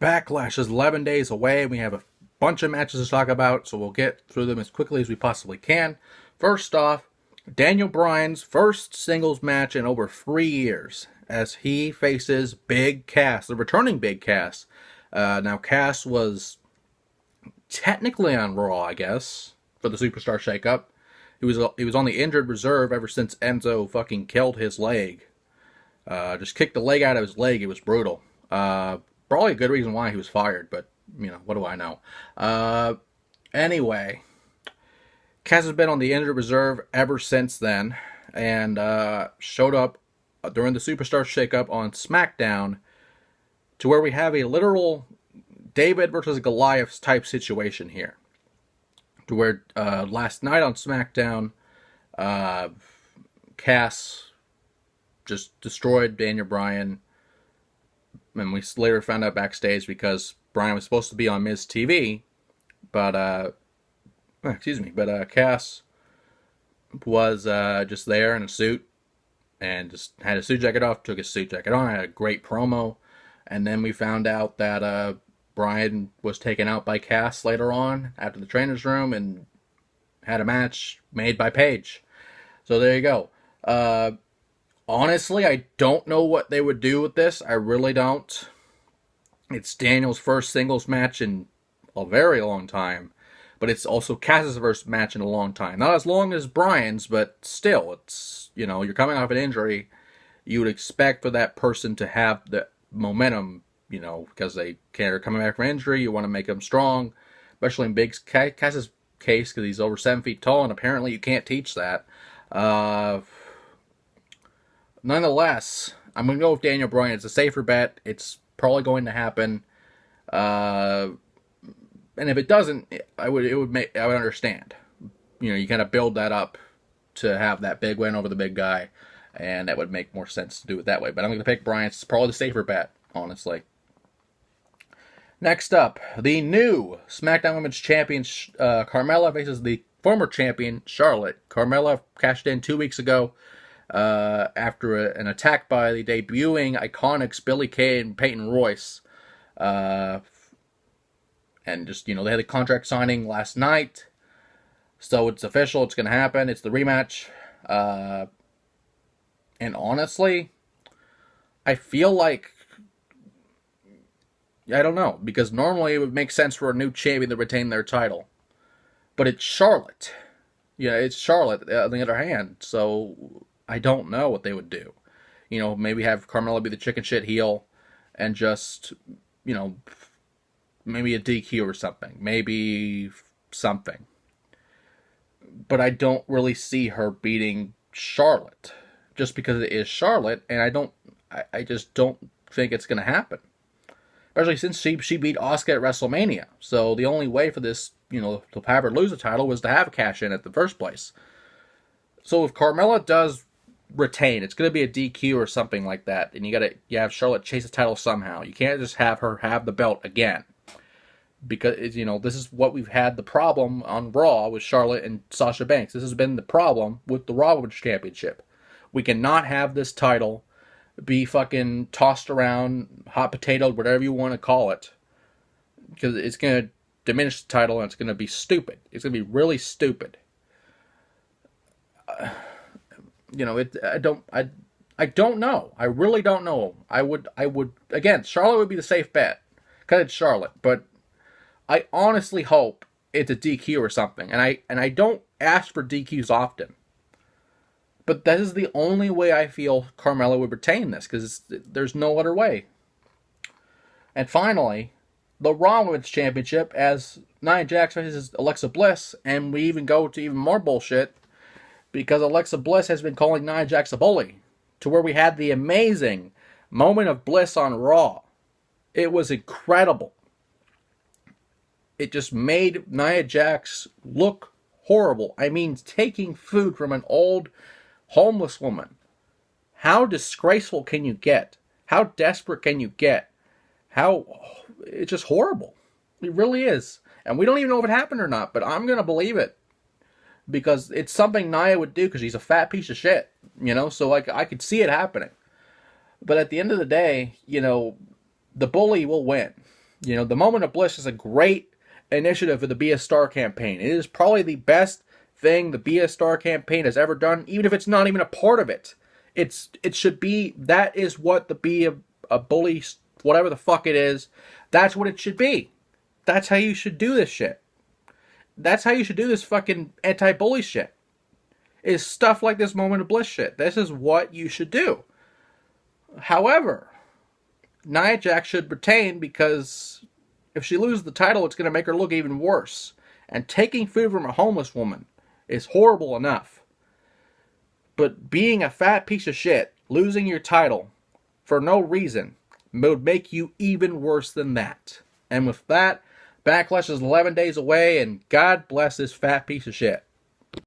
Backlash is 11 days away. We have a bunch of matches to talk about, so we'll get through them as quickly as we possibly can. First off, Daniel Bryan's first singles match in over 3 years as he faces Big Cass, the returning Big Cass. Now, Cass was technically on Raw, I guess, for the Superstar Shakeup. He was on the injured reserve ever since Enzo fucking killed his leg. Just kicked the leg out of his leg. It was brutal. Probably a good reason why he was fired, but, what do I know? Anyway, Cass has been on the injured reserve ever since then, and showed up during the Superstar Shakeup on SmackDown, to where we have a literal David versus Goliath type situation here. To where last night on SmackDown, Cass just destroyed Daniel Bryan. And we later found out backstage because Bryan was supposed to be on Miz TV, but Cass was just there in a suit and just had his suit jacket off, took his suit jacket on, had a great promo, and then we found out that Bryan was taken out by Cass later on after the trainer's room and had a match made by Paige. So there you go. Honestly, I don't know what they would do with this. I really don't. It's Daniel's first singles match in a very long time. But it's also Cass's first match in a long time. Not as long as Bryan's, but still, it's, you're coming off an injury. You would expect for that person to have the momentum, because they're coming back from injury. You want to make them strong, especially in Big Cass's case, because he's over 7 feet tall, and apparently you can't teach that. Nonetheless, I'm going to go with Daniel Bryan. It's a safer bet. It's probably going to happen. And if it doesn't, I would understand. You kind of build that up to have that big win over the big guy, and that would make more sense to do it that way. But I'm going to pick Bryan. It's probably the safer bet, honestly. Next up, the new SmackDown Women's Champion, Carmella faces the former champion, Charlotte. Carmella cashed in 2 weeks ago after an attack by the debuting Iconics Billie Kay and Peyton Royce. And just, they had a contract signing last night. So it's official. It's going to happen. It's the rematch. And honestly, I feel like, I don't know, because normally it would make sense for a new champion to retain their title. But it's Charlotte. It's Charlotte on the other hand. So I don't know what they would do. Maybe have Carmella be the chicken shit heel and just, maybe a DQ or something. Maybe something. But I don't really see her beating Charlotte. Just because it is Charlotte, and I just don't think it's going to happen. Especially since she beat Asuka at WrestleMania. So the only way for this, to have her lose the title was to have a cash-in at the first place. So if Carmella does retain, it's going to be a DQ or something like that. And you have Charlotte chase the title somehow. You can't just have her have the belt again. Because, this is what we've had the problem on Raw with Charlotte and Sasha Banks. This has been the problem with the Raw Women's Championship. We cannot have this title be fucking tossed around, hot potatoed, whatever you want to call it. Because it's going to diminish the title and it's going to be stupid. It's going to be really stupid. I don't know. I really don't know. I would, again, Charlotte would be the safe bet. Because it's Charlotte. But I honestly hope it's a DQ or something. And I don't ask for DQs often. But that is the only way I feel Carmella would retain this, because there's no other way. And finally, the Raw Women's Championship, as Nia Jax faces Alexa Bliss, and we even go to even more bullshit, because Alexa Bliss has been calling Nia Jax a bully, to where we had the amazing moment of bliss on Raw. It was incredible. It just made Nia Jax look horrible. I mean, taking food from an old homeless woman. How disgraceful can you get? How desperate can you get? It's just horrible. It really is. And we don't even know if it happened or not, but I'm going to believe it. Because it's something Nia would do, because she's a fat piece of shit. So I could see it happening. But at the end of the day, the bully will win. You know, the Moment of Bliss is a great initiative for the Be a Star campaign. It is probably the best thing the Be a Star campaign has ever done, even if it's not even a part of it. It should be, that is what the Be a Bully, whatever the fuck it is, that's what it should be. That's how you should do this shit. That's how you should do this fucking anti-bully shit. Is stuff like this Moment of Bliss shit. This is what you should do. However, Nia Jax should retain, because if she loses the title, it's going to make her look even worse. And taking food from a homeless woman is horrible enough. But being a fat piece of shit, losing your title for no reason, would make you even worse than that. And with that, Backlash is 11 days away, and God bless this fat piece of shit.